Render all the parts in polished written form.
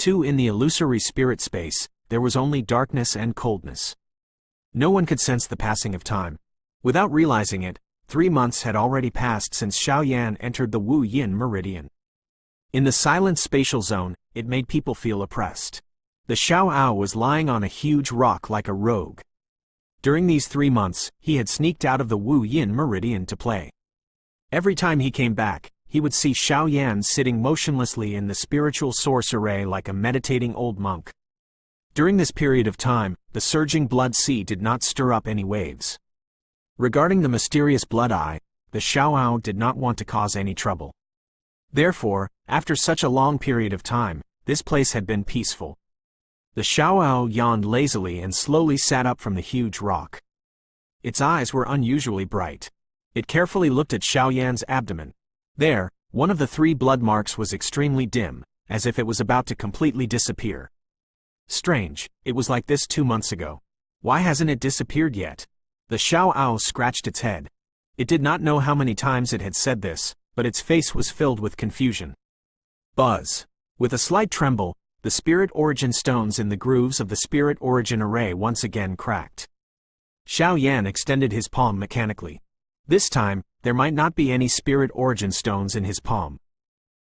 2. In the illusory spirit space, there was only darkness and coldness. No one could sense the passing of time. Without realizing it, 3 months had already passed since Xiaoyan entered the Wu Yin meridian. In the silent spatial zone, it made people feel oppressed. The Xiaoao was lying on a huge rock like a rogue. During these 3 months, he had sneaked out of the Wu Yin meridian to play. Every time he came back, he would see Xiaoyan sitting motionlessly in the spiritual source array like a meditating old monk. During this period of time, the surging blood sea did not stir up any waves. Regarding the mysterious blood eye, the Xiaoao did not want to cause any trouble. Therefore, after such a long period of time, this place had been peaceful. The Xiaoao yawned lazily and slowly sat up from the huge rock. Its eyes were unusually bright. It carefully looked at Xiaoyan's abdomen. There, one of the 3 blood marks was extremely dim, as if it was about to completely disappear. Strange, it was like this 2 months ago. Why hasn't it disappeared yet? The Xiaoao scratched its head. It did not know how many times it had said this, but its face was filled with confusion. Buzz. With a slight tremble, the spirit origin stones in the grooves of the spirit origin array once again cracked. Xiaoyan extended his palm mechanically. This time, there might not be any spirit origin stones in his palm.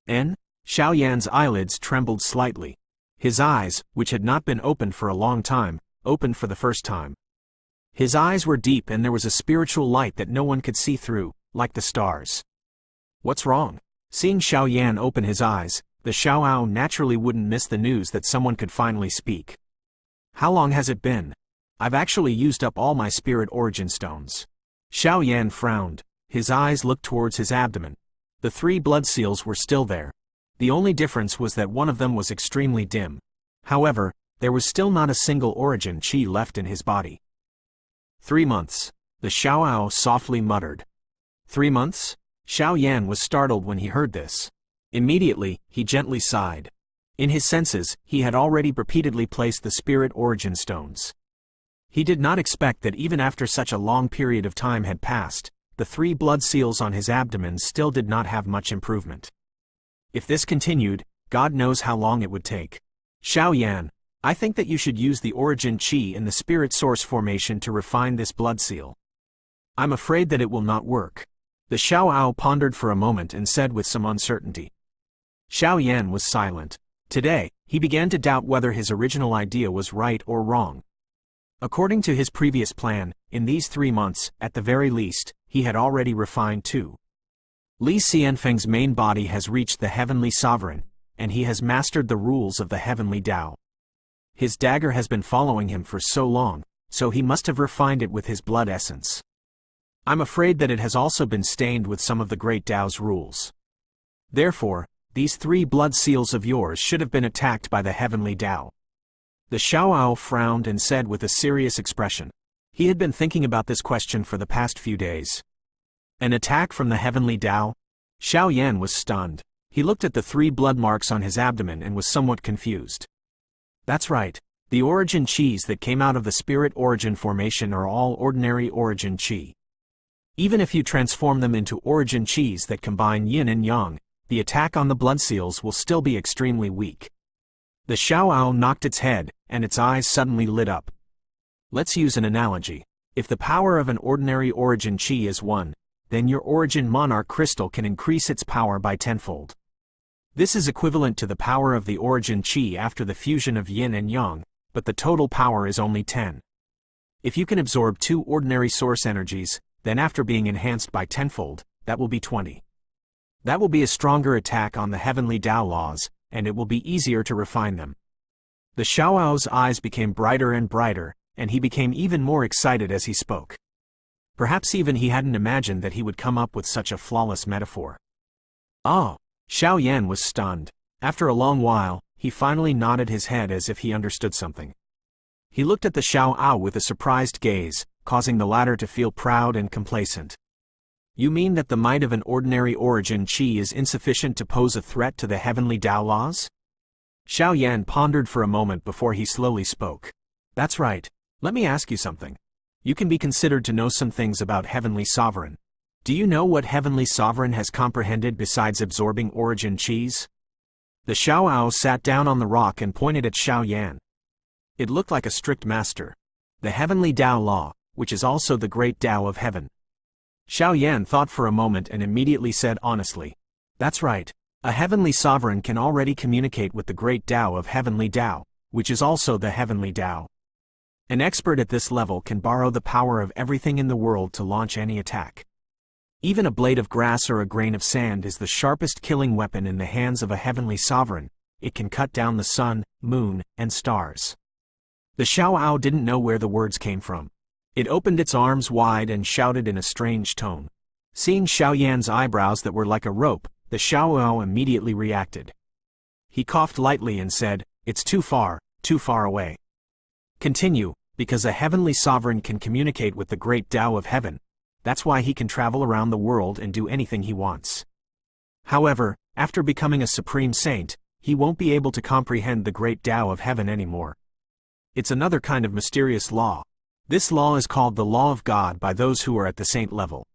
Xiaoyan's eyelids trembled slightly. His eyes, which had not been opened for a long time, opened for the first time. His eyes were deep and there was a spiritual light that no one could see through, like the stars. What's wrong? Seeing Xiaoyan open his eyes, the Xiaoao naturally wouldn't miss the news that someone could finally speak. How long has it been? I've actually used up all my spirit origin stones. Xiaoyan frowned. His eyes looked towards his abdomen. The 3 blood seals were still there. The only difference was that one of them was extremely dim. However, there was still not a single origin qi left in his body. 3 months. The Xiaoao softly muttered. 3 months? Xiaoyan was startled when he heard this. Immediately, he gently sighed. In his senses, he had already repeatedly placed the spirit origin stones. He did not expect that even after such a long period of time had passed, the 3 blood seals on his abdomen still did not have much improvement. If this continued, God knows how long it would take. Xiaoyan, I think that you should use the origin qi in the spirit source formation to refine this blood seal. I'm afraid that it will not work. The Xiaoao pondered for a moment and said with some uncertainty. Xiaoyan was silent. Today, he began to doubt whether his original idea was right or wrong. According to his previous plan, in these 3 months, at the very least, he had already refined 2. Li Xianfeng's main body has reached the Heavenly Sovereign, and he has mastered the rules of the Heavenly Tao. His dagger has been following him for so long, so he must have refined it with his blood essence. I'm afraid that it has also been stained with some of the Great Tao's rules. Therefore, these 3 blood seals of yours should have been attacked by the Heavenly Tao. The Xiaoao frowned and said with a serious expression. He had been thinking about this question for the past few days. An attack from the Heavenly Tao? Xiaoyan was stunned. He looked at the 3 blood marks on his abdomen and was somewhat confused. That's right. The origin qis that came out of the spirit origin formation are all ordinary origin qi. Even if you transform them into origin qis that combine yin and yang, the attack on the blood seals will still be extremely weak. The Xiaoao knocked its head, and its eyes suddenly lit up. Let's use an analogy. If the power of an ordinary origin qi is 1, then your origin monarch crystal can increase its power by 10-fold. This is equivalent to the power of the origin qi after the fusion of yin and yang, but the total power is only 10. If you can absorb 2 ordinary source energies, then after being enhanced by 10-fold, that will be 20. That will be a stronger attack on the Heavenly Tao laws, and it will be easier to refine them. The Xiaoao's eyes became brighter and brighter, and he became even more excited as he spoke. Perhaps even he hadn't imagined that he would come up with such a flawless metaphor. Oh! Xiaoyan was stunned. After a long while, he finally nodded his head as if he understood something. He looked at the Xiaoao with a surprised gaze, causing the latter to feel proud and complacent. You mean that the might of an ordinary origin qi is insufficient to pose a threat to the Heavenly Tao laws? Xiaoyan pondered for a moment before he slowly spoke. That's right. Let me ask you something. You can be considered to know some things about Heavenly Sovereign. Do you know what Heavenly Sovereign has comprehended besides absorbing origin qis? The Xiaoao sat down on the rock and pointed at Xiao Yan. It looked like a strict master. The heavenly Tao law, which is also the great Tao of heaven. Xiao Yan thought for a moment and immediately said honestly, "That's right. A heavenly sovereign can already communicate with the great Tao of heavenly Tao, which is also the heavenly Tao. An expert at this level can borrow the power of everything in the world to launch any attack. Even a blade of grass or a grain of sand is the sharpest killing weapon in the hands of a heavenly sovereign. It can cut down the sun, moon, and stars." The Xiaoao didn't know where the words came from. It opened its arms wide and shouted in a strange tone. Seeing Xiao Yan's eyebrows that were like a rope, the Xiaoao immediately reacted. He coughed lightly and said, "It's too far away." "Continue, because a heavenly sovereign can communicate with the great Tao of heaven. That's why he can travel around the world and do anything he wants. However, after becoming a supreme saint, he won't be able to comprehend the great Tao of heaven anymore. It's another kind of mysterious law. This law is called the law of God by those who are at the saint level."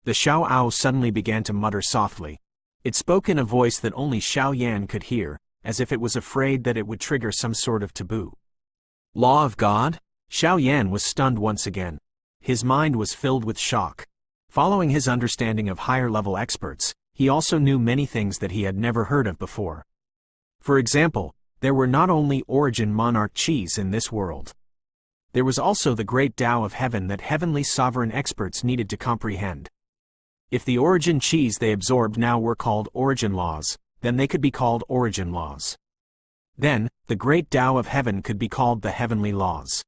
The Xiaoao suddenly began to mutter softly. It spoke in a voice that only Xiao Yan could hear, as if it was afraid that it would trigger some sort of taboo. Law of God? Xiao Yan was stunned once again. His mind was filled with shock. Following his understanding of higher-level experts, he also knew many things that he had never heard of before. For example, there were not only origin monarch Qis in this world. There was also the great Tao of heaven that heavenly sovereign experts needed to comprehend. If the origin Qis they absorbed now were called origin laws, then they could be called origin laws. Then, the great Tao of heaven could be called the heavenly laws.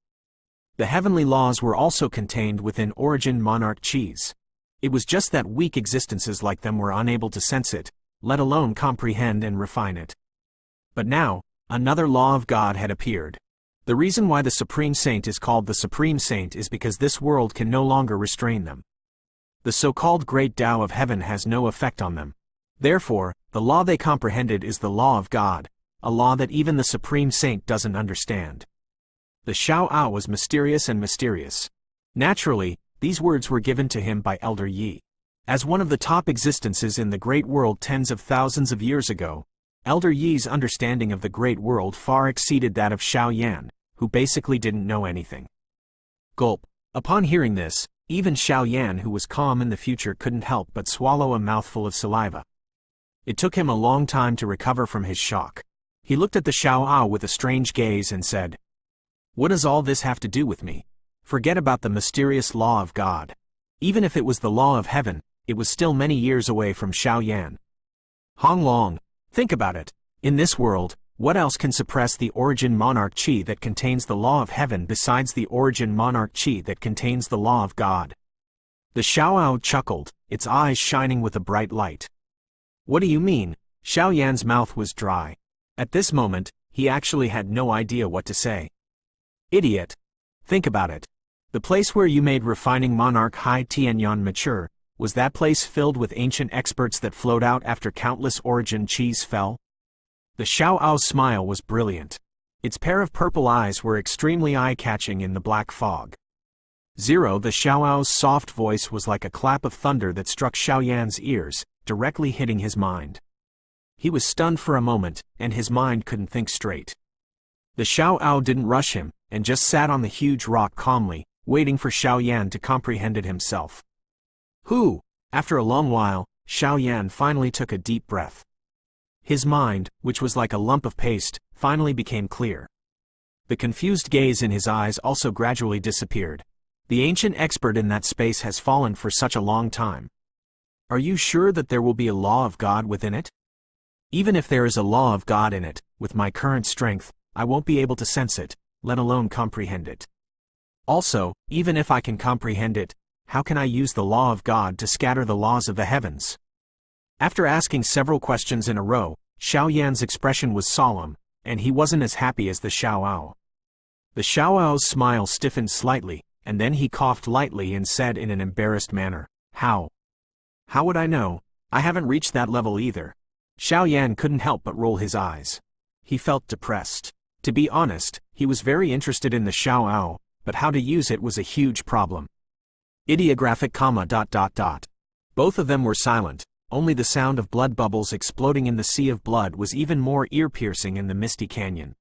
The heavenly laws were also contained within origin monarch Qis. It was just that weak existences like them were unable to sense it, let alone comprehend and refine it. But now, another law of God had appeared. The reason why the Supreme Saint is called the Supreme Saint is because this world can no longer restrain them. The so-called great Tao of heaven has no effect on them. Therefore, the law they comprehended is the law of God, a law that even the Supreme Saint doesn't understand. The Xiaoao was mysterious and mysterious. Naturally, these words were given to him by Elder Yi. As one of the top existences in the great world tens of thousands of years ago, Elder Yi's understanding of the great world far exceeded that of Xiao Yan, who basically didn't know anything. Gulp. Upon hearing this, even Xiao Yan, who was calm in the future, couldn't help but swallow a mouthful of saliva. It took him a long time to recover from his shock. He looked at the Xiaoao with a strange gaze and said, "What does all this have to do with me? Forget about the mysterious law of God. Even if it was the law of heaven, it was still many years away from Xiao Yan. Hong Long, think about it. In this world, what else can suppress the origin monarch Qi that contains the law of heaven besides the origin monarch Qi that contains the law of God?" The Xiaoao chuckled, its eyes shining with a bright light. "What do you mean?" Xiao Yan's mouth was dry. At this moment, he actually had no idea what to say. "Idiot. Think about it. The place where you made refining monarch Hai Tianyan mature, was that place filled with ancient experts that flowed out after countless origin Qis fell?" The Xiaoao's smile was brilliant. Its pair of purple eyes were extremely eye-catching in the black fog. "Zero." The Xiaoao's soft voice was like a clap of thunder that struck Xiao Yan's ears, directly hitting his mind. He was stunned for a moment, and his mind couldn't think straight. The Xiaoao didn't rush him, and just sat on the huge rock calmly, waiting for Xiao Yan to comprehend it himself. "Who?" After a long while, Xiao Yan finally took a deep breath. His mind, which was like a lump of paste, finally became clear. The confused gaze in his eyes also gradually disappeared. The ancient expert in that space has fallen for such a long time. "Are you sure that there will be a law of God within it?" "Even if there is a law of God in it, with my current strength, I won't be able to sense it, let alone comprehend it. Also, even if I can comprehend it, how can I use the law of God to scatter the laws of the heavens?" After asking several questions in a row, Xiao Yan's expression was solemn, and he wasn't as happy as the Xiaoao. The Xiaoao's smile stiffened slightly, and then he coughed lightly and said in an embarrassed manner, How would I know? I haven't reached that level either." Xiao Yan couldn't help but roll his eyes. He felt depressed. To be honest, he was very interested in the Xiaoao, but how to use it was a huge problem. Ideographic comma ... Both of them were silent. only the sound of blood bubbles exploding in the sea of blood was even more ear-piercing in the misty canyon.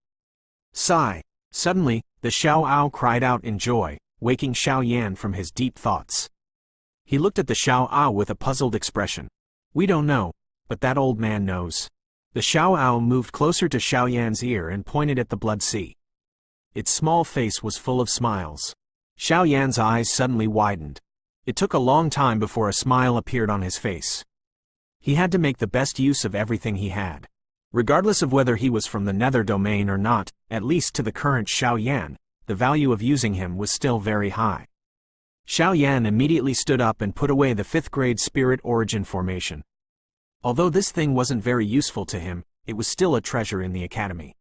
Sigh! Suddenly, the Xiao-Ao cried out in joy, waking Xiao Yan from his deep thoughts. He looked at the Xiao-Ao with a puzzled expression. We don't know, but that old man knows. The Xiao-Ao moved closer to Xiao Yan's ear and pointed at the blood sea. Its small face was full of smiles. Xiao Yan's eyes suddenly widened. It took a long time before a smile appeared on his face. He had to make the best use of everything he had. Regardless of whether he was from the nether domain or not, at least to the current Xiao Yan, the value of using him was still very high. Xiao Yan immediately stood up and put away the 5th grade spirit origin formation. Although this thing wasn't very useful to him, it was still a treasure in the academy.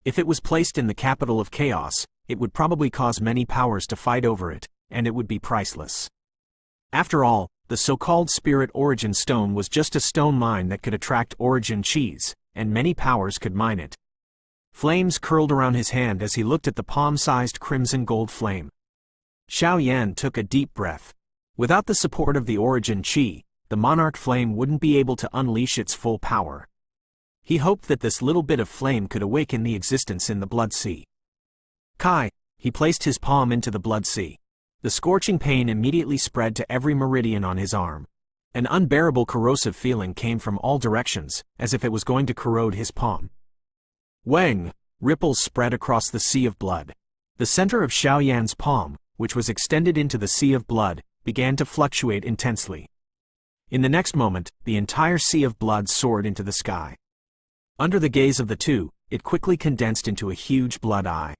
If it was placed in the capital of chaos, it would probably cause many powers to fight over it, and it would be priceless. After all, the so-called spirit origin stone was just a stone mine that could attract origin cheese, and many powers could mine it. Flames curled around his hand as he looked at the palm-sized crimson gold flame. Xiao Yan took a deep breath. Without the support of the origin chi, the monarch flame wouldn't be able to unleash its full power. He hoped that this little bit of flame could awaken the existence in the blood sea. Kai, he placed his palm into the blood sea. The scorching pain immediately spread to every meridian on his arm. An unbearable corrosive feeling came from all directions, as if it was going to corrode his palm. Wang! Ripples spread across the sea of blood. The center of Xiao Yan's palm, which was extended into the sea of blood, began to fluctuate intensely. In the next moment, the entire sea of blood soared into the sky. Under the gaze of the two, it quickly condensed into a huge blood eye.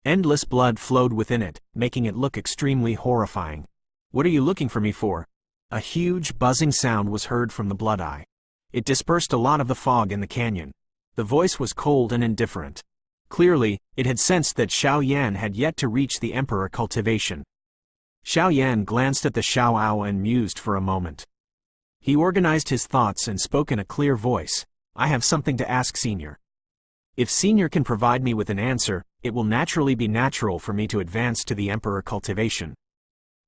Endless blood flowed within it, making it look extremely horrifying. What are you looking for me for? A huge, buzzing sound was heard from the blood eye. It dispersed a lot of the fog in the canyon. The voice was cold and indifferent. Clearly, it had sensed that Xiao Yan had yet to reach the emperor cultivation. Xiao Yan glanced at the Xiao-Ao and mused for a moment. He organized his thoughts and spoke in a clear voice. I have something to ask Senior. If Senior can provide me with an answer, it will naturally be natural for me to advance to the emperor cultivation.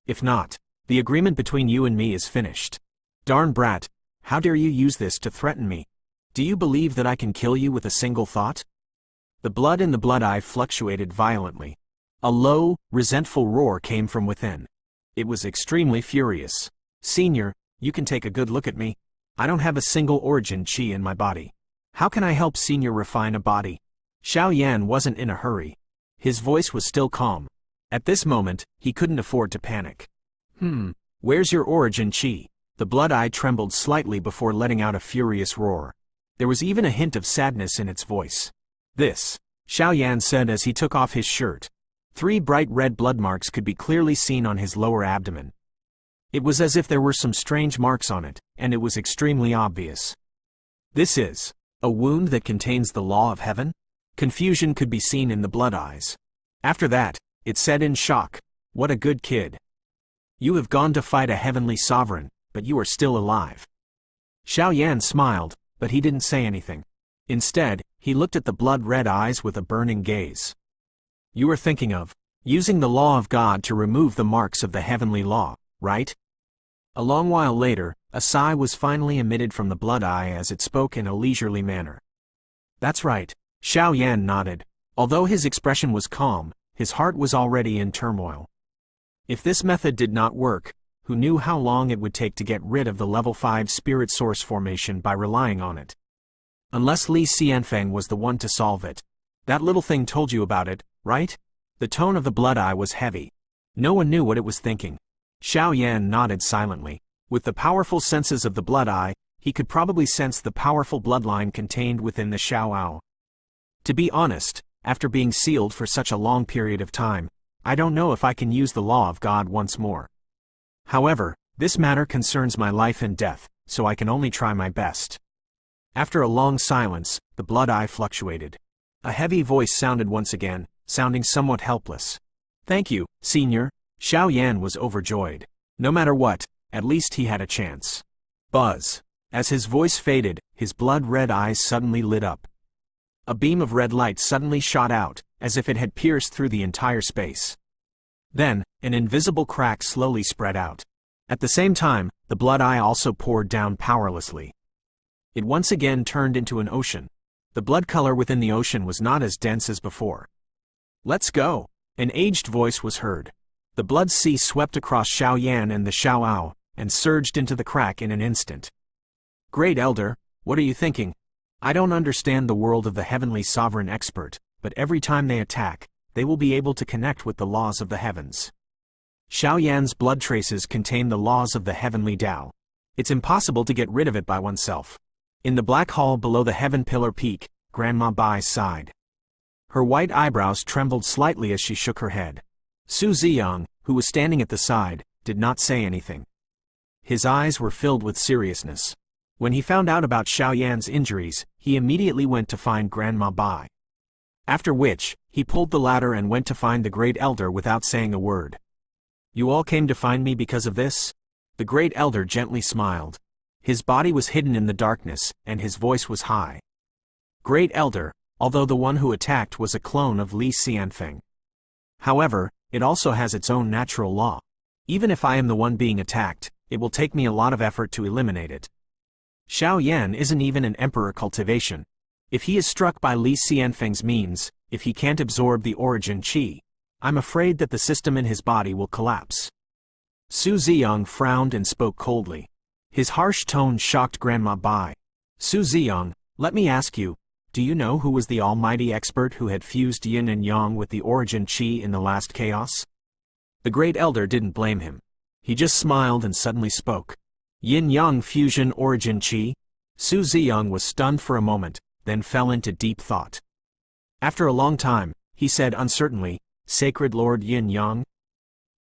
If not, the agreement between you and me is finished. Darn brat, how dare you use this to threaten me? Do you believe that I can kill you with a single thought? The blood in the blood eye fluctuated violently. A low, resentful roar came from within. It was extremely furious. Senior, you can take a good look at me. I don't have a single origin chi in my body. How can I help Senior refine a body? Xiao Yan wasn't in a hurry. His voice was still calm. At this moment, he couldn't afford to panic. Where's your origin chi? The blood eye trembled slightly before letting out a furious roar. There was even a hint of sadness in its voice. This, Xiao Yan said as he took off his shirt. 3 bright red blood marks could be clearly seen on his lower abdomen. It was as if there were some strange marks on it, and it was extremely obvious. This is a wound that contains the law of heaven? Confusion could be seen in the blood eyes. After that, it said in shock, what a good kid. You have gone to fight a heavenly sovereign, but you are still alive. Xiao Yan smiled, but he didn't say anything. Instead, he looked at the blood-red eyes with a burning gaze. You are thinking of using the law of God to remove the marks of the heavenly law, right? A long while later, a sigh was finally emitted from the blood eye as it spoke in a leisurely manner. That's right, Xiao Yan nodded. Although his expression was calm, his heart was already in turmoil. If this method did not work, who knew how long it would take to get rid of the level 5 spirit source formation by relying on it? Unless Li Xianfeng was the one to solve it. That little thing told you about it, right? The tone of the blood eye was heavy. No one knew what it was thinking. Xiao Yan nodded silently. With the powerful senses of the blood eye, he could probably sense the powerful bloodline contained within the Xiao-Ao. To be honest, after being sealed for such a long period of time, I don't know if I can use the law of God once more. However, this matter concerns my life and death, so I can only try my best. After a long silence, the blood eye fluctuated. A heavy voice sounded once again, sounding somewhat helpless. Thank you, Senior. Xiao Yan was overjoyed. No matter what, at least he had a chance. Buzz. As his voice faded, his blood-red eyes suddenly lit up. A beam of red light suddenly shot out, as if it had pierced through the entire space. Then, an invisible crack slowly spread out. At the same time, the blood eye also poured down powerlessly. It once again turned into an ocean. The blood color within the ocean was not as dense as before. "Let's go!" An aged voice was heard. The blood sea swept across Xiao Yan and the Xiao Ao, and surged into the crack in an instant. "Great Elder, what are you thinking? I don't understand the world of the heavenly sovereign expert, but every time they attack, they will be able to connect with the laws of the heavens. Xiao Yan's blood traces contain the laws of the heavenly Tao. It's impossible to get rid of it by oneself." In the black hall below the Heaven Pillar Peak, Grandma Bai sighed. Her white eyebrows trembled slightly as she shook her head. Su Ziyang, who was standing at the side, did not say anything. His eyes were filled with seriousness. When he found out about Xiao Yan's injuries, he immediately went to find Grandma Bai. After which, he pulled the ladder and went to find the Great Elder without saying a word. "You all came to find me because of this?" The Great Elder gently smiled. His body was hidden in the darkness, and his voice was high. "Great Elder, although the one who attacked was a clone of Li Xianfeng. However, it also has its own natural law. Even if I am the one being attacked, it will take me a lot of effort to eliminate it. Xiao Yan isn't even an emperor cultivation. If he is struck by Li Xianfeng's means, if he can't absorb the origin qi, I'm afraid that the system in his body will collapse." Su Ziyang frowned and spoke coldly. His harsh tone shocked Grandma Bai. "Su Ziyang, let me ask you, do you know who was the almighty expert who had fused yin and yang with the origin qi in the last chaos?" The Great Elder didn't blame him. He just smiled and suddenly spoke. "Yin-yang fusion origin qi?" Su Ziyang was stunned for a moment, then fell into deep thought. After a long time, he said uncertainly, "Sacred Lord Yin-yang?"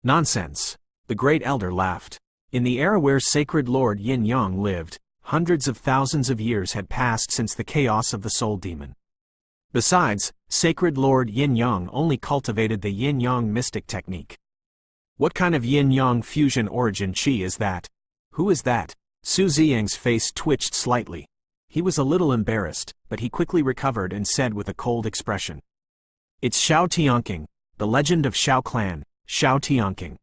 "Nonsense." The Great Elder laughed. In the era where Sacred Lord Yin-yang lived, hundreds of thousands of years had passed since the chaos of the Soul Demon. Besides, Sacred Lord Yin-yang only cultivated the Yin-yang mystic technique. "What kind of Yin-yang fusion origin qi is that? Who is that?" Su Ziyang's face twitched slightly. He was a little embarrassed, but he quickly recovered and said with a cold expression, "It's Xiao Tianqing, the legend of Xiao clan, Xiao Tianqing."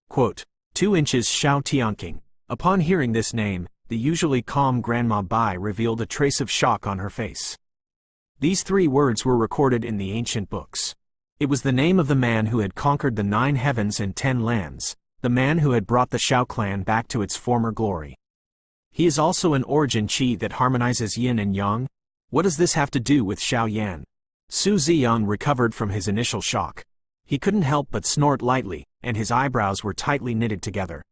Quote, 2 inches Xiao Tianqing. Upon hearing this name, the usually calm Grandma Bai revealed a trace of shock on her face. These 3 words were recorded in the ancient books. It was the name of the man who had conquered the 9 heavens and 10 lands, the man who had brought the Xiao clan back to its former glory. He is also an origin qi that harmonizes yin and yang. What does this have to do with Xiao Yan? Su Ziyang recovered from his initial shock. He couldn't help but snort lightly, and his eyebrows were tightly knitted together.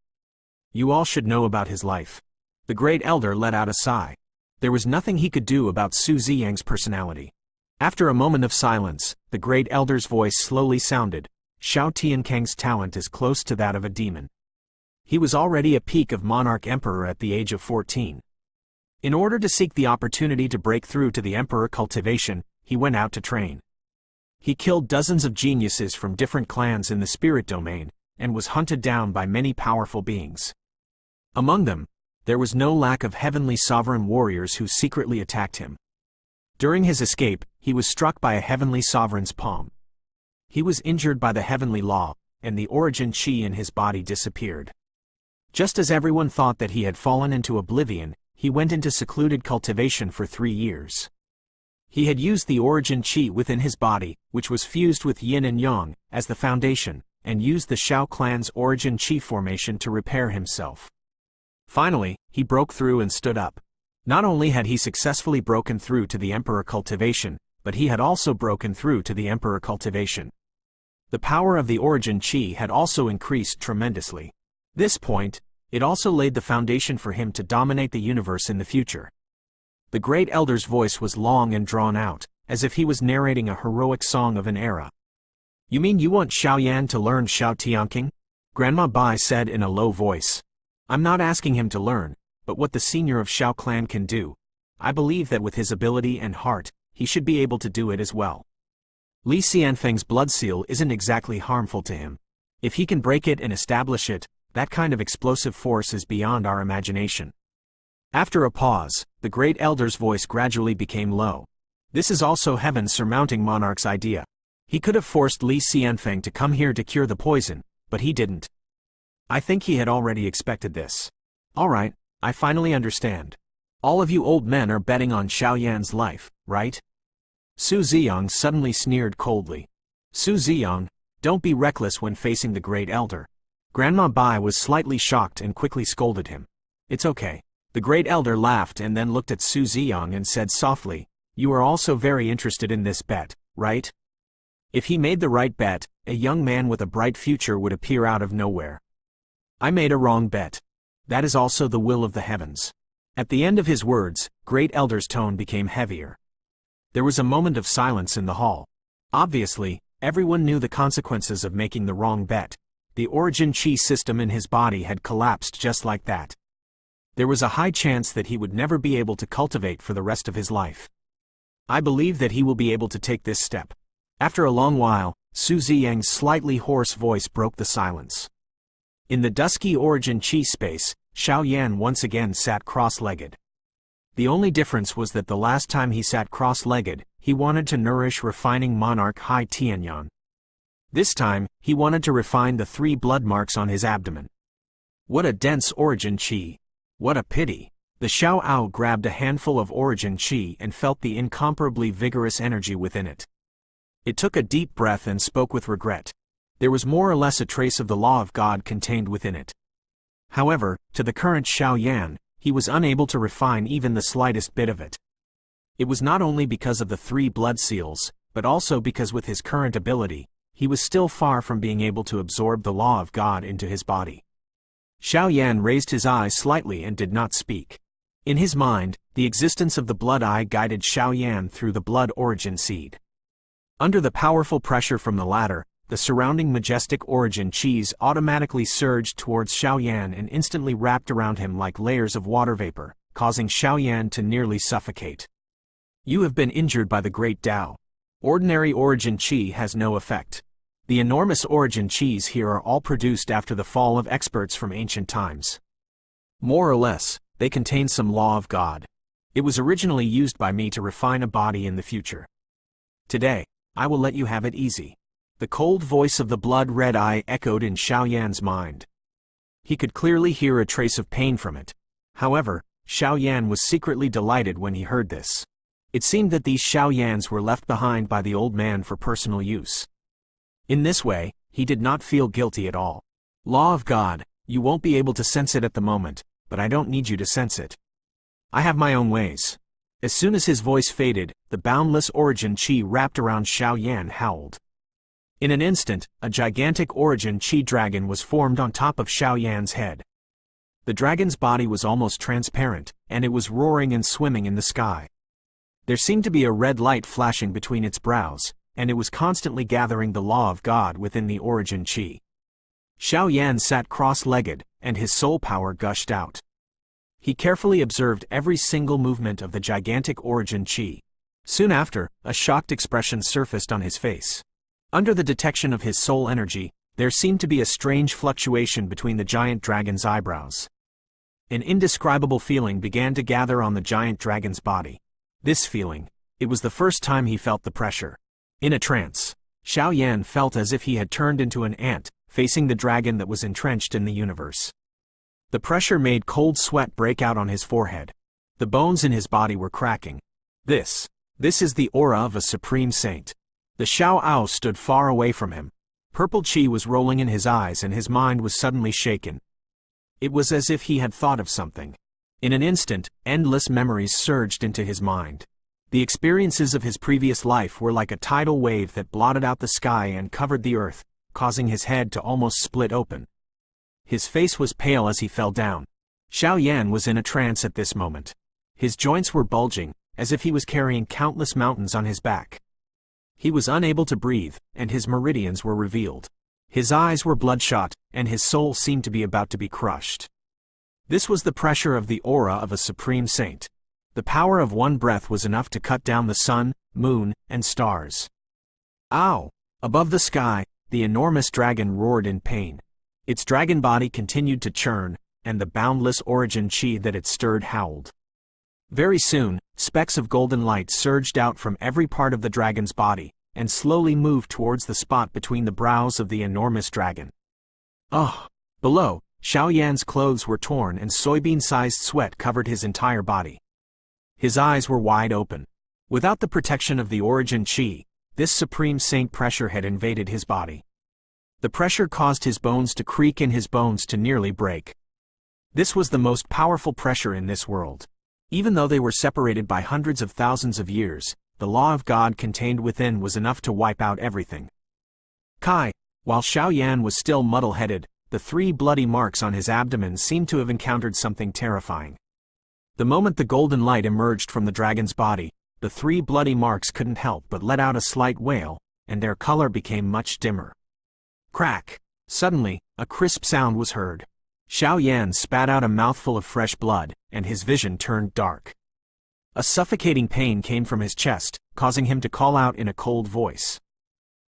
"You all should know about his life." The Great Elder let out a sigh. There was nothing he could do about Su Ziyang's personality. After a moment of silence, the Great Elder's voice slowly sounded, "Xiao Tianqing's talent is close to that of a demon. He was already a peak of monarch emperor at the age of 14. In order to seek the opportunity to break through to the emperor cultivation, he went out to train. He killed dozens of geniuses from different clans in the spirit domain, and was hunted down by many powerful beings. Among them, there was no lack of heavenly sovereign warriors who secretly attacked him. During his escape, he was struck by a heavenly sovereign's palm. He was injured by the heavenly law, and the origin qi in his body disappeared. Just as everyone thought that he had fallen into oblivion, he went into secluded cultivation for 3 years. He had used the origin qi within his body, which was fused with yin and yang, as the foundation, and used the Xiao clan's origin qi formation to repair himself. Finally, he broke through and stood up. Not only had he successfully broken through to the emperor cultivation, but he had also broken through to the emperor cultivation. The power of the origin qi had also increased tremendously. This point, it also laid the foundation for him to dominate the universe in the future. The Great Elder's voice was long and drawn out, as if he was narrating a heroic song of an era. "You mean you want Xiao Yan to learn Xiao Tianqing?" Grandma Bai said in a low voice. "I'm not asking him to learn, but what the senior of Xiao clan can do. I believe that with his ability and heart, he should be able to do it as well. Li Xianfeng's blood seal isn't exactly harmful to him. If he can break it and establish it, that kind of explosive force is beyond our imagination." After a pause, the Great Elder's voice gradually became low. "This is also Heaven's surmounting monarch's idea. He could have forced Li Xianfeng to come here to cure the poison, but he didn't. I think he had already expected this. Alright, I finally understand. All of you old men are betting on Xiao Yan's life, right? Su Ziyang suddenly sneered coldly. Su Ziyang, don't be reckless when facing the great elder. Grandma Bai was slightly shocked and quickly scolded him. It's okay. The great elder laughed and then looked at Su Ziyang and said softly, you are also very interested in this bet, right? If he made the right bet, a young man with a bright future would appear out of nowhere. I made a wrong bet. That is also the will of the heavens. At the end of his words, Great Elder's tone became heavier. There was a moment of silence in the hall. Obviously, everyone knew the consequences of making the wrong bet. The origin chi system in his body had collapsed just like that. There was a high chance that he would never be able to cultivate for the rest of his life. I believe that he will be able to take this step. After a long while, Su Ziyang's slightly hoarse voice broke the silence. In the dusky origin chi space, Xiao Yan once again sat cross-legged. The only difference was that the last time he sat cross-legged, he wanted to nourish refining monarch Hai Tianyan. This time, he wanted to refine the 3 blood marks on his abdomen. What a dense origin chi! What a pity! The Xiao Ao grabbed a handful of origin chi and felt the incomparably vigorous energy within it. It took a deep breath and spoke with regret. There was more or less a trace of the law of God contained within it. However, to the current Xiao Yan, he was unable to refine even the slightest bit of it. It was not only because of the 3 blood seals, but also because with his current ability, he was still far from being able to absorb the law of God into his body. Xiao Yan raised his eyes slightly and did not speak. In his mind, the existence of the blood eye guided Xiao Yan through the blood origin seed. Under the powerful pressure from the latter, the surrounding majestic origin chis automatically surged towards Xiao Yan and instantly wrapped around him like layers of water vapor, causing Xiao Yan to nearly suffocate. You have been injured by the great Tao. Ordinary origin chi has no effect. The enormous origin chis here are all produced after the fall of experts from ancient times. More or less, they contain some law of God. It was originally used by me to refine a body in the future. Today, I will let you have it easy. The cold voice of the blood-red eye echoed in Xiao Yan's mind. He could clearly hear a trace of pain from it. However, Xiao Yan was secretly delighted when he heard this. It seemed that these Xiao Yans were left behind by the old man for personal use. In this way, he did not feel guilty at all. Law of God, you won't be able to sense it at the moment, but I don't need you to sense it. I have my own ways. As soon as his voice faded, the boundless origin chi wrapped around Xiao Yan howled. In an instant, a gigantic origin chi dragon was formed on top of Xiao Yan's head. The dragon's body was almost transparent, and it was roaring and swimming in the sky. There seemed to be a red light flashing between its brows, and it was constantly gathering the law of God within the origin chi. Xiao Yan sat cross-legged, and his soul power gushed out. He carefully observed every single movement of the gigantic origin chi. Soon after, a shocked expression surfaced on his face. Under the detection of his soul energy, there seemed to be a strange fluctuation between the giant dragon's eyebrows. An indescribable feeling began to gather on the giant dragon's body. This feeling, it was the first time he felt the pressure. In a trance, Xiao Yan felt as if he had turned into an ant, facing the dragon that was entrenched in the universe. The pressure made cold sweat break out on his forehead. The bones in his body were cracking. This is the aura of a supreme saint. The Xiao Ao stood far away from him. Purple chi was rolling in his eyes and his mind was suddenly shaken. It was as if he had thought of something. In an instant, endless memories surged into his mind. The experiences of his previous life were like a tidal wave that blotted out the sky and covered the earth, causing his head to almost split open. His face was pale as he fell down. Xiao Yan was in a trance at this moment. His joints were bulging, as if he was carrying countless mountains on his back. He was unable to breathe, and his meridians were revealed. His eyes were bloodshot, and his soul seemed to be about to be crushed. This was the pressure of the aura of a supreme saint. The power of one breath was enough to cut down the sun, moon, and stars. Ow! Above the sky, the enormous dragon roared in pain. Its dragon body continued to churn, and the boundless origin chi that it stirred howled. Very soon, specks of golden light surged out from every part of the dragon's body, and slowly moved towards the spot between the brows of the enormous dragon. Oh! Below, Xiao Yan's clothes were torn and soybean-sized sweat covered his entire body. His eyes were wide open. Without the protection of the origin Qi, this supreme saint pressure had invaded his body. The pressure caused his bones to creak and his bones to nearly break. This was the most powerful pressure in this world. Even though they were separated by hundreds of thousands of years, the law of God contained within was enough to wipe out everything. Kai, while Xiao Yan was still muddle-headed, the 3 bloody marks on his abdomen seemed to have encountered something terrifying. The moment the golden light emerged from the dragon's body, the 3 bloody marks couldn't help but let out a slight wail, and their color became much dimmer. Crack! Suddenly, a crisp sound was heard. Xiao Yan spat out a mouthful of fresh blood, and his vision turned dark. A suffocating pain came from his chest, causing him to call out in a cold voice.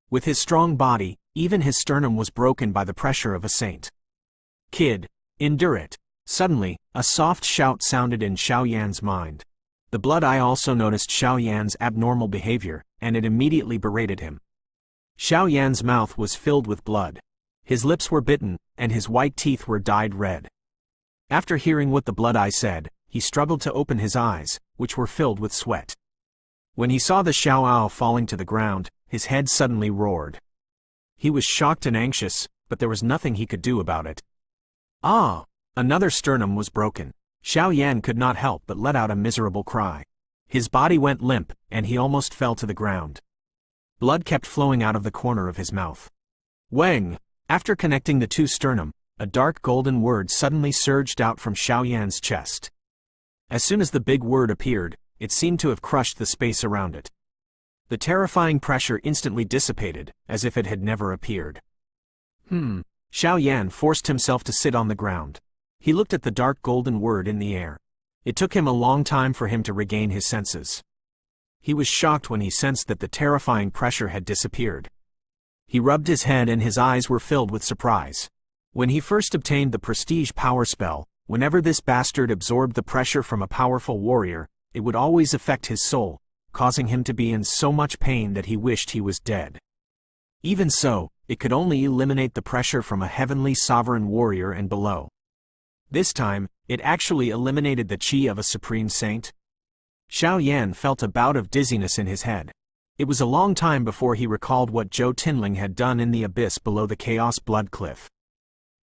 With his strong body, even his sternum was broken by the pressure of a saint. Kid, endure it. Suddenly, a soft shout sounded in Xiao Yan's mind. The Blood Eye also noticed Xiao Yan's abnormal behavior, and it immediately berated him. Xiao Yan's mouth was filled with blood. His lips were bitten, and his white teeth were dyed red. After hearing what the Blood Eye said, he struggled to open his eyes, which were filled with sweat. When he saw the Xiao Ao falling to the ground, his head suddenly roared. He was shocked and anxious, but there was nothing he could do about it. Ah! Another sternum was broken. Xiao Yan could not help but let out a miserable cry. His body went limp, and he almost fell to the ground. Blood kept flowing out of the corner of his mouth. Wang! After connecting the 2 sternum, a dark golden word suddenly surged out from Xiao Yan's chest. As soon as the big word appeared, it seemed to have crushed the space around it. The terrifying pressure instantly dissipated, as if it had never appeared. Xiao Yan forced himself to sit on the ground. He looked at the dark golden word in the air. It took him a long time for him to regain his senses. He was shocked when he sensed that the terrifying pressure had disappeared. He rubbed his head and his eyes were filled with surprise. When he first obtained the prestige power spell, whenever this bastard absorbed the pressure from a powerful warrior, it would always affect his soul, causing him to be in so much pain that he wished he was dead. Even so, it could only eliminate the pressure from a heavenly sovereign warrior and below. This time, it actually eliminated the qi of a supreme saint. Xiao Yan felt a bout of dizziness in his head. It was a long time before he recalled what Zhou Tinling had done in the abyss below the Chaos Blood Cliff.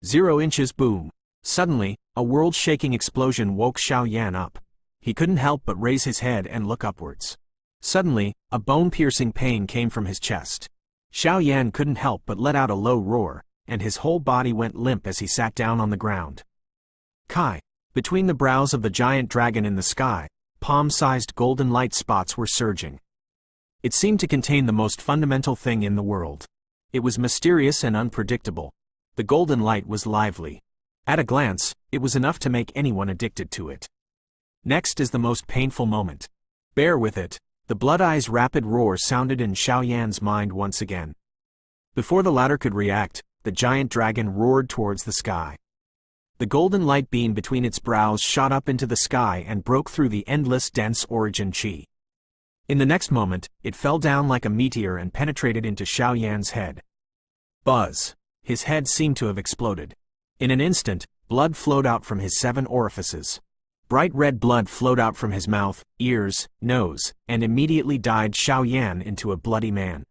0 inches boom. Suddenly, a world-shaking explosion woke Xiao Yan up. He couldn't help but raise his head and look upwards. Suddenly, a bone-piercing pain came from his chest. Xiao Yan couldn't help but let out a low roar, and his whole body went limp as he sat down on the ground. Kai. Between the brows of the giant dragon in the sky, palm-sized golden light spots were surging. It seemed to contain the most fundamental thing in the world. It was mysterious and unpredictable. The golden light was lively. At a glance, it was enough to make anyone addicted to it. Next is the most painful moment. Bear with it. The Blood Eye's rapid roar sounded in Xiao Yan's mind once again. Before the latter could react, the giant dragon roared towards the sky. The golden light beam between its brows shot up into the sky and broke through the endless dense origin qi. In the next moment, it fell down like a meteor and penetrated into Xiao Yan's head. Buzz! His head seemed to have exploded. In an instant, blood flowed out from his 7 orifices. Bright red blood flowed out from his mouth, ears, nose, and immediately dyed Xiao Yan into a bloody man.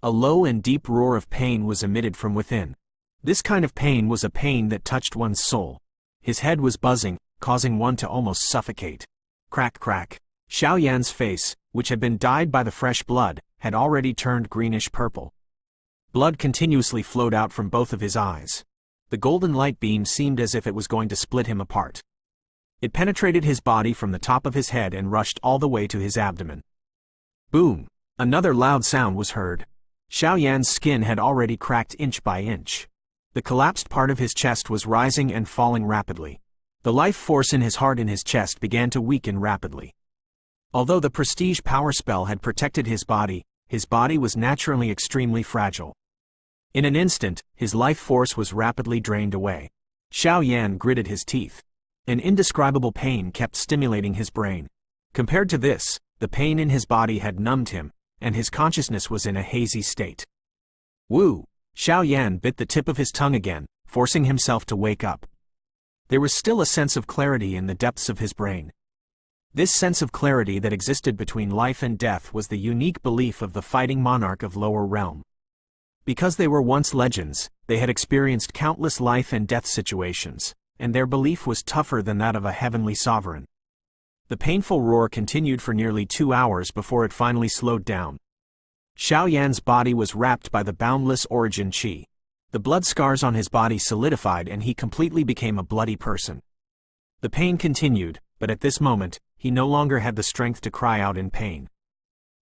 A low and deep roar of pain was emitted from within. This kind of pain was a pain that touched one's soul. His head was buzzing, causing one to almost suffocate. Crack crack. Xiao Yan's face, which had been dyed by the fresh blood, had already turned greenish-purple. Blood continuously flowed out from both of his eyes. The golden light beam seemed as if it was going to split him apart. It penetrated his body from the top of his head and rushed all the way to his abdomen. Boom! Another loud sound was heard. Xiao Yan's skin had already cracked inch by inch. The collapsed part of his chest was rising and falling rapidly. The life force in his heart and his chest began to weaken rapidly. Although the prestige power spell had protected his body was naturally extremely fragile. In an instant, his life force was rapidly drained away. Xiao Yan gritted his teeth. An indescribable pain kept stimulating his brain. Compared to this, the pain in his body had numbed him, and his consciousness was in a hazy state. Woo! Xiao Yan bit the tip of his tongue again, forcing himself to wake up. There was still a sense of clarity in the depths of his brain. This sense of clarity that existed between life and death was the unique belief of the fighting monarch of Lower Realm. Because they were once legends, they had experienced countless life and death situations, and their belief was tougher than that of a heavenly sovereign. The painful roar continued for nearly 2 hours before it finally slowed down. Xiao Yan's body was wrapped by the boundless origin qi. The blood scars on his body solidified and he completely became a bloody person. The pain continued, but at this moment, he no longer had the strength to cry out in pain.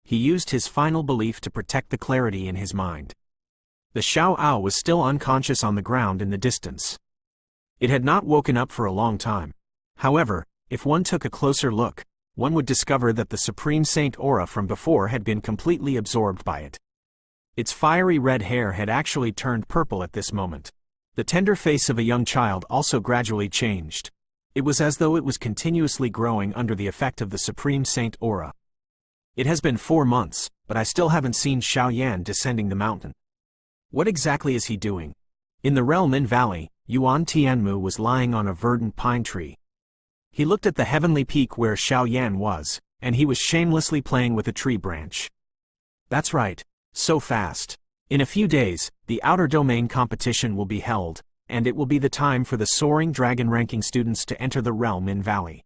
He used his final belief to protect the clarity in his mind. The Xiao Ao was still unconscious on the ground in the distance. It had not woken up for a long time. However, if one took a closer look, one would discover that the Supreme Saint aura from before had been completely absorbed by it. Its fiery red hair had actually turned purple at this moment. The tender face of a young child also gradually changed. It was as though it was continuously growing under the effect of the Supreme Saint aura. It has been 4 months, but I still haven't seen Xiao Yan descending the mountain. What exactly is he doing? In the realm in valley, Yuan Tianmu was lying on a verdant pine tree. He looked at the heavenly peak where Xiao Yan was, and he was shamelessly playing with a tree branch. That's right, so fast. In a few days, the outer domain competition will be held, and it will be the time for the soaring dragon ranking students to enter the realm in valley.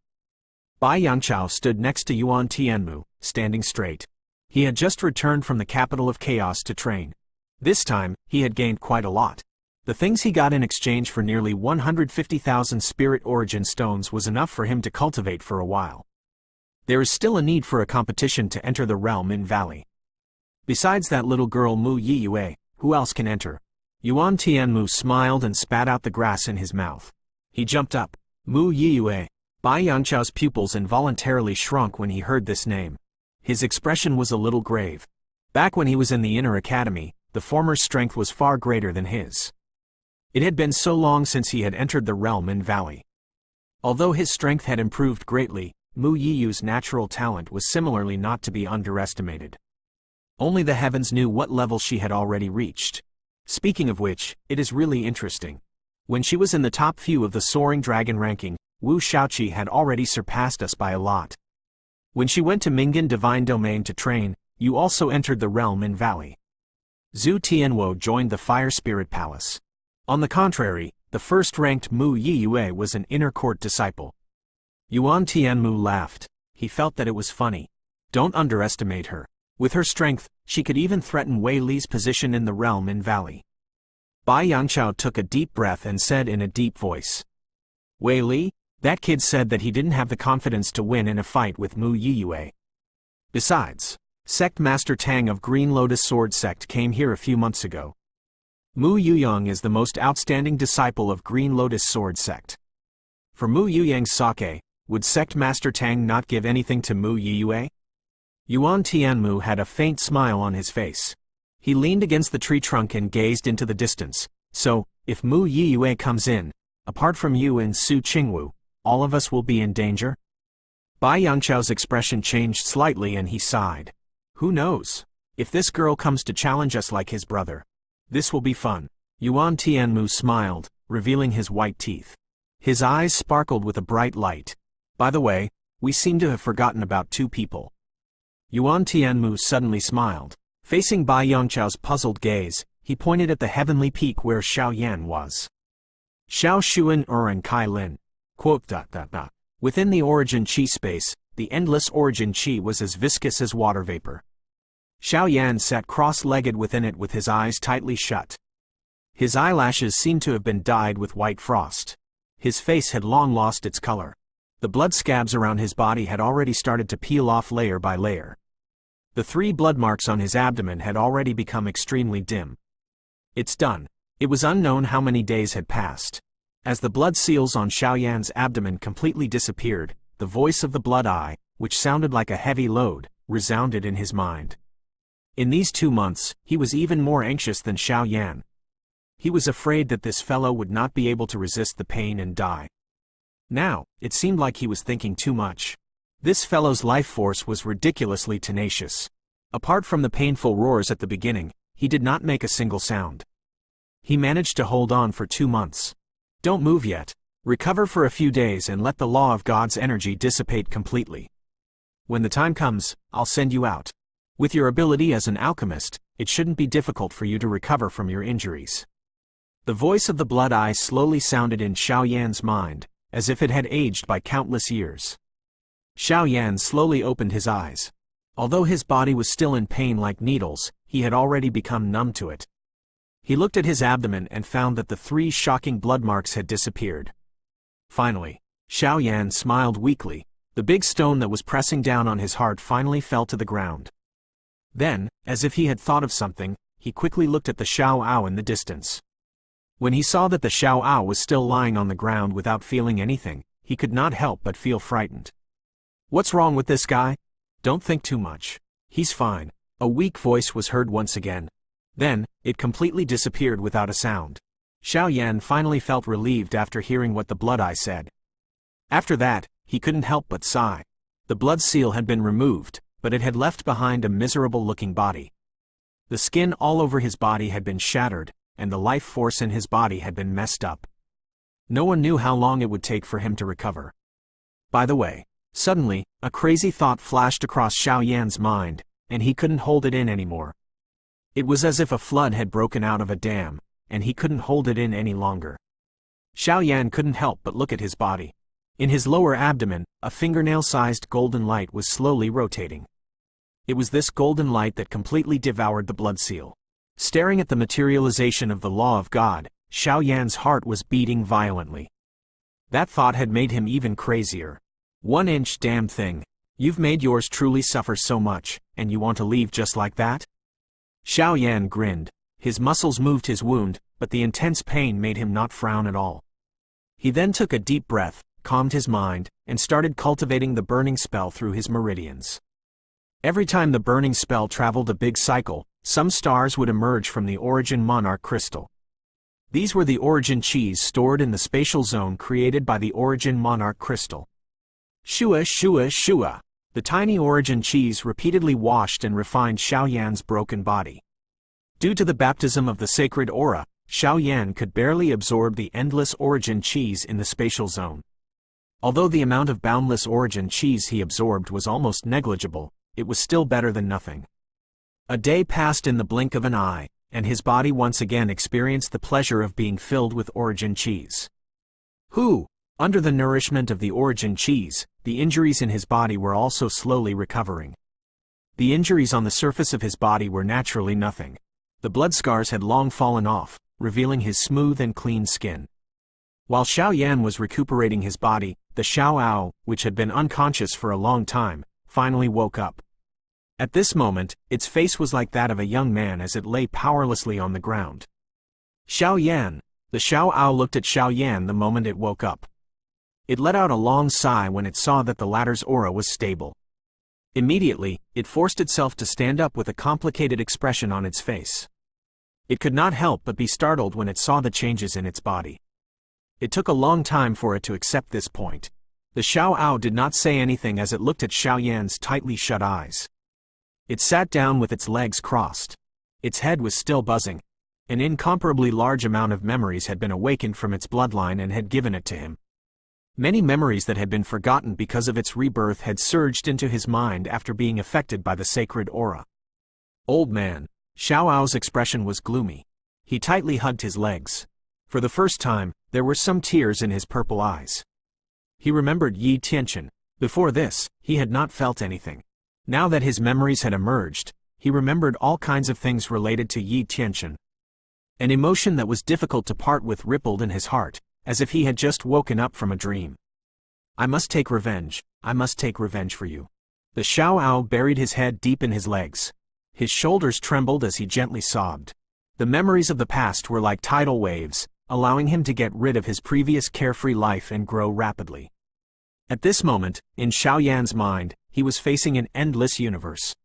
Bai Yangchao stood next to Yuan Tianmu, standing straight. He had just returned from the capital of chaos to train. This time, he had gained quite a lot. The things he got in exchange for nearly 150,000 spirit origin stones was enough for him to cultivate for a while. There is still a need for a competition to enter the realm in valley. Besides that little girl Mu Yiyue, who else can enter? Yuan Tianmu smiled and spat out the grass in his mouth. He jumped up. Mu Yiyue. Bai Yangchao's pupils involuntarily shrunk when he heard this name. His expression was a little grave. Back when he was in the inner academy, the former's strength was far greater than his. It had been so long since he had entered the realm in valley. Although his strength had improved greatly, Mu Yiyu's natural talent was similarly not to be underestimated. Only the heavens knew what level she had already reached. Speaking of which, it is really interesting. When she was in the top few of the soaring dragon ranking, Wu Shaoqi had already surpassed us by a lot. When she went to Mingan Divine Domain to train, you also entered the realm in valley. Zhu Tianwo joined the Fire Spirit Palace. On the contrary, the first-ranked Mu Yiyue was an inner court disciple. Yuan Tianmu laughed. He felt that it was funny. Don't underestimate her. With her strength, she could even threaten Wei Li's position in the realm in valley. Bai Yangchao took a deep breath and said in a deep voice. Wei Li? That kid said that he didn't have the confidence to win in a fight with Mu Yiyue. Besides, Sect Master Tang of Green Lotus Sword Sect came here a few months ago. Mu Yuyang is the most outstanding disciple of Green Lotus Sword Sect. For Mu Yuyang's sake, would Sect Master Tang not give anything to Mu Yiyue? Yuan Tianmu had a faint smile on his face. He leaned against the tree trunk and gazed into the distance. So, if Mu Yiyue comes in, apart from you and Su Qingwu, all of us will be in danger? Bai Yangchao's expression changed slightly and he sighed. Who knows? If this girl comes to challenge us like his brother, this will be fun. Yuan Tianmu smiled, revealing his white teeth. His eyes sparkled with a bright light. By the way, we seem to have forgotten about 2 people. Yuan Tianmu suddenly smiled. Facing Bai Yangchao's puzzled gaze, he pointed at the heavenly peak where Xiao Yan was. Xiao Xuan and Kai Lin. Within the origin qi space, the endless origin qi was as viscous as water vapor. Xiao Yan sat cross-legged within it with his eyes tightly shut. His eyelashes seemed to have been dyed with white frost. His face had long lost its color. The blood scabs around his body had already started to peel off layer by layer. The 3 blood marks on his abdomen had already become extremely dim. It's done. It was unknown how many days had passed. As the blood seals on Xiao Yan's abdomen completely disappeared, the voice of the blood eye, which sounded like a heavy load, resounded in his mind. In these 2 months, he was even more anxious than Xiao Yan. He was afraid that this fellow would not be able to resist the pain and die. Now, it seemed like he was thinking too much. This fellow's life force was ridiculously tenacious. Apart from the painful roars at the beginning, he did not make a single sound. He managed to hold on for 2 months. Don't move yet. Recover for a few days and let the law of God's energy dissipate completely. When the time comes, I'll send you out. With your ability as an alchemist, it shouldn't be difficult for you to recover from your injuries. The voice of the Blood Eye slowly sounded in Xiao Yan's mind, as if it had aged by countless years. Xiao Yan slowly opened his eyes. Although his body was still in pain like needles, he had already become numb to it. He looked at his abdomen and found that the 3 shocking blood marks had disappeared. Finally, Xiao Yan smiled weakly. The big stone that was pressing down on his heart finally fell to the ground. Then, as if he had thought of something, he quickly looked at the Xiao Ao in the distance. When he saw that the Xiao Ao was still lying on the ground without feeling anything, he could not help but feel frightened. What's wrong with this guy? Don't think too much. He's fine. A weak voice was heard once again. Then, it completely disappeared without a sound. Xiao Yan finally felt relieved after hearing what the Blood Eye said. After that, he couldn't help but sigh. The blood seal had been removed, but it had left behind a miserable-looking body. The skin all over his body had been shattered, and the life force in his body had been messed up. No one knew how long it would take for him to recover. By the way, suddenly, a crazy thought flashed across Xiao Yan's mind, and he couldn't hold it in anymore. It was as if a flood had broken out of a dam, and he couldn't hold it in any longer. Xiao Yan couldn't help but look at his body. In his lower abdomen, a fingernail-sized golden light was slowly rotating. It was this golden light that completely devoured the blood seal. Staring at the materialization of the law of God, Xiao Yan's heart was beating violently. That thought had made him even crazier. 1-inch damn thing. You've made yours truly suffer so much, and you want to leave just like that? Xiao Yan grinned. His muscles moved his wound, but the intense pain made him not frown at all. He then took a deep breath, calmed his mind, and started cultivating the burning spell through his meridians. Every time the burning spell traveled a big cycle, some stars would emerge from the Origin Monarch crystal. These were the Origin Chis stored in the spatial zone created by the Origin Monarch crystal. Shua, shua, shua. The tiny Origin Chis repeatedly washed and refined Xiao Yan's broken body. Due to the baptism of the sacred aura, Xiao Yan could barely absorb the endless Origin Chis in the spatial zone. Although the amount of boundless Origin Chis he absorbed was almost negligible, it was still better than nothing. A day passed in the blink of an eye, and his body once again experienced the pleasure of being filled with Origin Chis. Under the nourishment of the Origin Chis, the injuries in his body were also slowly recovering. The injuries on the surface of his body were naturally nothing. The blood scars had long fallen off, revealing his smooth and clean skin. While Xiao Yan was recuperating his body, the Xiao Ao, which had been unconscious for a long time, finally woke up. At this moment, its face was like that of a young man as it lay powerlessly on the ground. Xiao Yan! The Xiao Ao looked at Xiao Yan the moment it woke up. It let out a long sigh when it saw that the latter's aura was stable. Immediately, it forced itself to stand up with a complicated expression on its face. It could not help but be startled when it saw the changes in its body. It took a long time for it to accept this point. The Xiao Ao did not say anything as it looked at Xiao Yan's tightly shut eyes. It sat down with its legs crossed. Its head was still buzzing. An incomparably large amount of memories had been awakened from its bloodline and had given it to him. Many memories that had been forgotten because of its rebirth had surged into his mind after being affected by the sacred aura. Old man. Xiao Ao's expression was gloomy. He tightly hugged his legs. For the first time, there were some tears in his purple eyes. He remembered Yi Tianchen. Before this, he had not felt anything. Now that his memories had emerged, he remembered all kinds of things related to Yi Tianchen. An emotion that was difficult to part with rippled in his heart, as if he had just woken up from a dream. I must take revenge. I must take revenge for you. The Xiao Ao buried his head deep in his legs. His shoulders trembled as he gently sobbed. The memories of the past were like tidal waves, allowing him to get rid of his previous carefree life and grow rapidly. At this moment, in Xiao Yan's mind, he was facing an endless universe.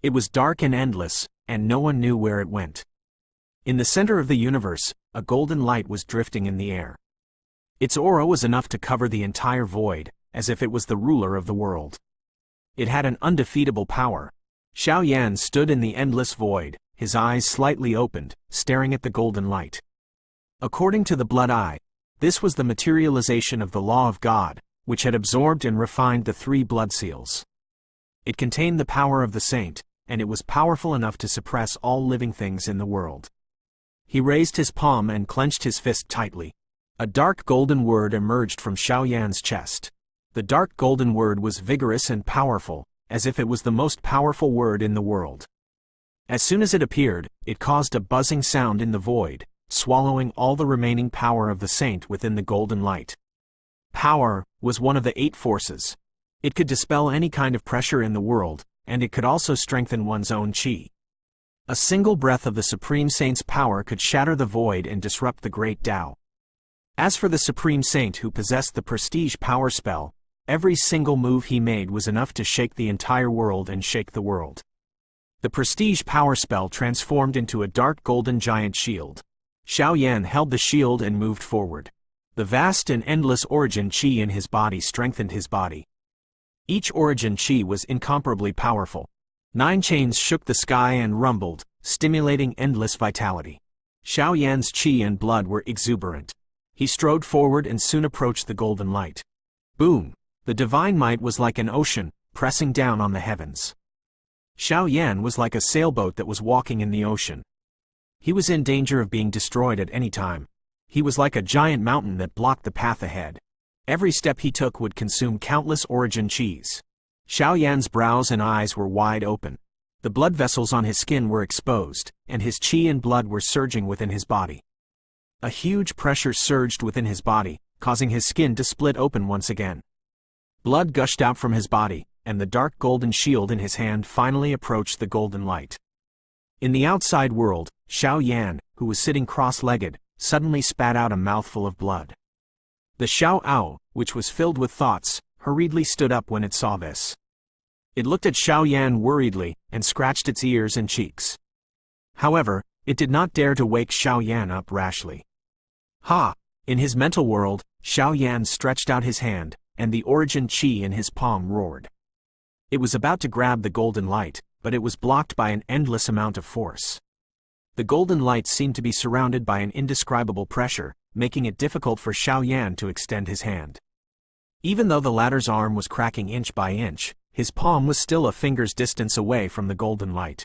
It was dark and endless, and no one knew where it went. In the center of the universe, a golden light was drifting in the air. Its aura was enough to cover the entire void, as if it was the ruler of the world. It had an undefeatable power. Xiao Yan stood in the endless void, his eyes slightly opened, staring at the golden light. According to the blood eye, this was the materialization of the law of God, which had absorbed and refined the 3 blood seals. It contained the power of the saint, and it was powerful enough to suppress all living things in the world. He raised his palm and clenched his fist tightly. A dark golden word emerged from Xiaoyan's chest. The dark golden word was vigorous and powerful, as if it was the most powerful word in the world. As soon as it appeared, it caused a buzzing sound in the void, swallowing all the remaining power of the saint within the golden light. Power was one of the 8 forces. It could dispel any kind of pressure in the world, and it could also strengthen one's own qi. A single breath of the Supreme Saint's power could shatter the void and disrupt the great Tao. As for the Supreme Saint who possessed the prestige power spell, every single move he made was enough to shake the entire world and shake the world. The prestige power spell transformed into a dark golden giant shield. Xiaoyan held the shield and moved forward. The vast and endless origin qi in his body strengthened his body. Each origin qi was incomparably powerful. 9 chains shook the sky and rumbled, stimulating endless vitality. Xiaoyan's qi and blood were exuberant. He strode forward and soon approached the golden light. Boom! The divine might was like an ocean, pressing down on the heavens. Xiaoyan was like a sailboat that was walking in the ocean. He was in danger of being destroyed at any time. He was like a giant mountain that blocked the path ahead. Every step he took would consume countless origin qis. Xiaoyan's brows and eyes were wide open. The blood vessels on his skin were exposed, and his qi and blood were surging within his body. A huge pressure surged within his body, causing his skin to split open once again. Blood gushed out from his body, and the dark golden shield in his hand finally approached the golden light. In the outside world, Xiaoyan, who was sitting cross-legged, suddenly spat out a mouthful of blood. The Xiao, which was filled with thoughts, hurriedly stood up when it saw this. It looked at Xiaoyan worriedly, and scratched its ears and cheeks. However, it did not dare to wake Xiaoyan up rashly. Ha! In his mental world, Xiaoyan stretched out his hand, and the origin qi in his palm roared. It was about to grab the golden light, but it was blocked by an endless amount of force. The golden light seemed to be surrounded by an indescribable pressure, making it difficult for Xiaoyan to extend his hand. Even though the latter's arm was cracking inch by inch, his palm was still a finger's distance away from the golden light.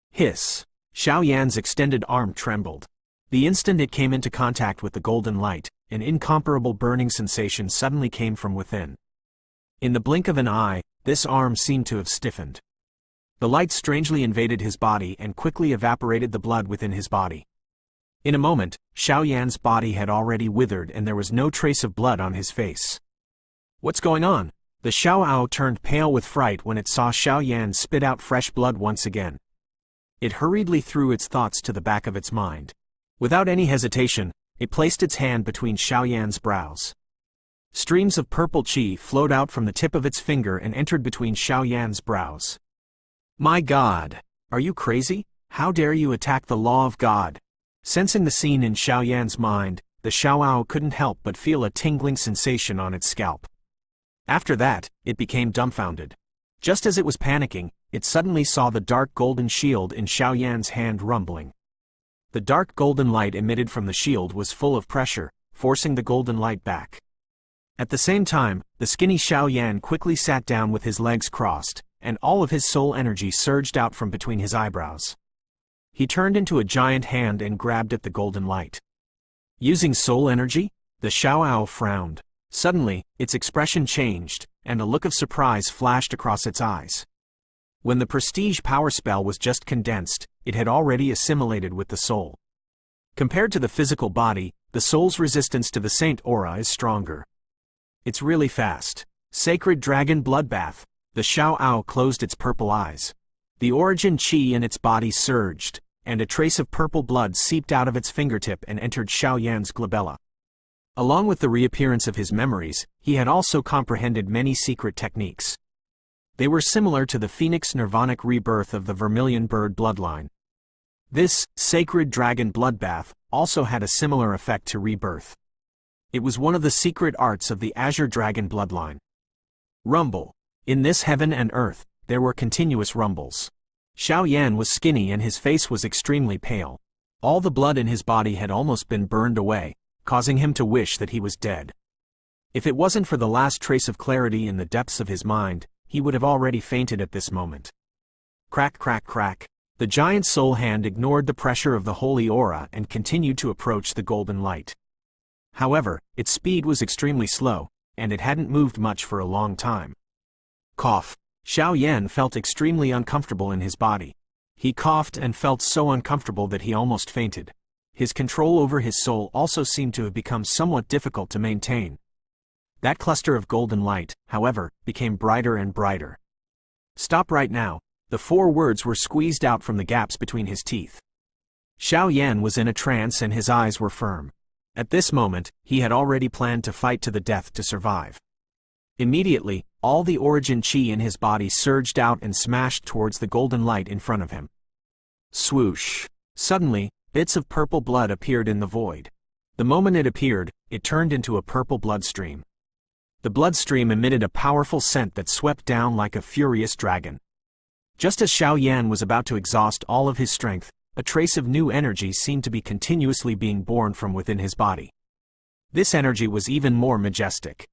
Hiss! Xiaoyan's extended arm trembled. The instant it came into contact with the golden light, an incomparable burning sensation suddenly came from within. In the blink of an eye, this arm seemed to have stiffened. The light strangely invaded his body and quickly evaporated the blood within his body. In a moment, Xiaoyan's body had already withered and there was no trace of blood on his face. What's going on? The Xiao turned pale with fright when it saw Xiaoyan spit out fresh blood once again. It hurriedly threw its thoughts to the back of its mind. Without any hesitation, it placed its hand between Xiaoyan's brows. Streams of purple qi flowed out from the tip of its finger and entered between Xiaoyan's brows. My God! Are you crazy? How dare you attack the law of God? Sensing the scene in Xiaoyan's mind, the Xiao couldn't help but feel a tingling sensation on its scalp. After that, it became dumbfounded. Just as it was panicking, it suddenly saw the dark golden shield in Xiaoyan's hand rumbling. The dark golden light emitted from the shield was full of pressure, forcing the golden light back. At the same time, the skinny Xiaoyan quickly sat down with his legs crossed, and all of his soul energy surged out from between his eyebrows. He turned into a giant hand and grabbed at the golden light. Using soul energy? The Xiao frowned. Suddenly, its expression changed, and a look of surprise flashed across its eyes. When the prestige power spell was just condensed, it had already assimilated with the soul. Compared to the physical body, the soul's resistance to the saint aura is stronger. It's really fast. Sacred Dragon Bloodbath. The Xiao closed its purple eyes. The origin qi in its body surged, and a trace of purple blood seeped out of its fingertip and entered Xiaoyan's glabella. Along with the reappearance of his memories, he had also comprehended many secret techniques. They were similar to the Phoenix Nirvanic rebirth of the Vermilion Bird bloodline. This Sacred Dragon Bloodbath also had a similar effect to rebirth. It was one of the secret arts of the Azure Dragon bloodline. Rumble. In this heaven and earth, there were continuous rumbles. Xiao Yan was skinny and his face was extremely pale. All the blood in his body had almost been burned away, causing him to wish that he was dead. If it wasn't for the last trace of clarity in the depths of his mind, he would have already fainted at this moment. Crack, crack, crack. The giant soul hand ignored the pressure of the holy aura and continued to approach the golden light. However, its speed was extremely slow, and it hadn't moved much for a long time. Cough. Xiao Yan felt extremely uncomfortable in his body. He coughed and felt so uncomfortable that he almost fainted. His control over his soul also seemed to have become somewhat difficult to maintain. That cluster of golden light, however, became brighter and brighter. Stop right now. The 4 words were squeezed out from the gaps between his teeth. Xiao Yan was in a trance and his eyes were firm. At this moment, he had already planned to fight to the death to survive. Immediately, all the origin qi in his body surged out and smashed towards the golden light in front of him. Swoosh! Suddenly, bits of purple blood appeared in the void. The moment it appeared, it turned into a purple bloodstream. The bloodstream emitted a powerful scent that swept down like a furious dragon. Just as Xiao Yan was about to exhaust all of his strength, a trace of new energy seemed to be continuously being born from within his body. This energy was even more majestic.